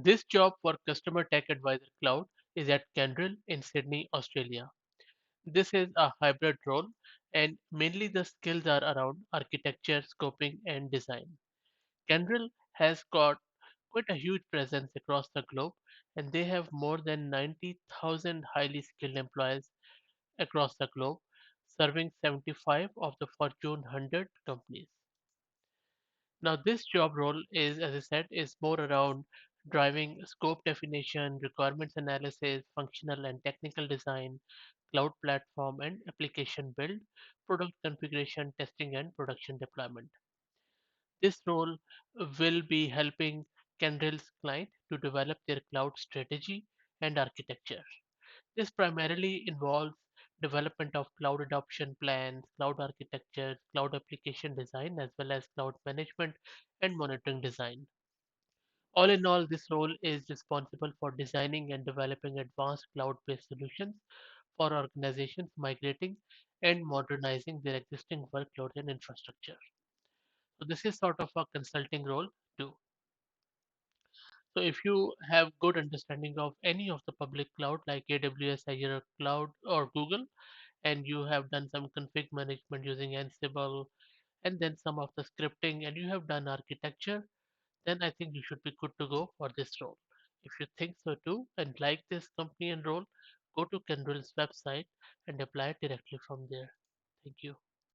This job for Customer Tech Advisor Cloud is at Kyndryl in Sydney, Australia. This is a hybrid role, and mainly the skills are around architecture, scoping, and design. Kyndryl has got quite a huge presence across the globe, and they have more than 90,000 highly skilled employees across the globe, serving 75 of the Fortune 100 companies. Now, this job role is, as I said, is more around driving scope definition, requirements analysis, functional and technical design, cloud platform and application build, product configuration, testing, and production deployment. This role will be helping Kyndryl's client to develop their cloud strategy and architecture. This primarily involves development of cloud adoption plans, cloud architecture, cloud application design, as well as cloud management and monitoring design. All in all, this role is responsible for designing and developing advanced cloud-based solutions for organizations migrating and modernizing their existing workloads and infrastructure. So this is sort of a consulting role too. So if you have good understanding of any of the public cloud like AWS, Azure Cloud, or Google, and you have done some config management using Ansible, and then some of the scripting, and you have done architecture, then I think you should be good to go for this role. If you think so too and like this company and role, go to Kyndryl's website and apply it directly from there. Thank you.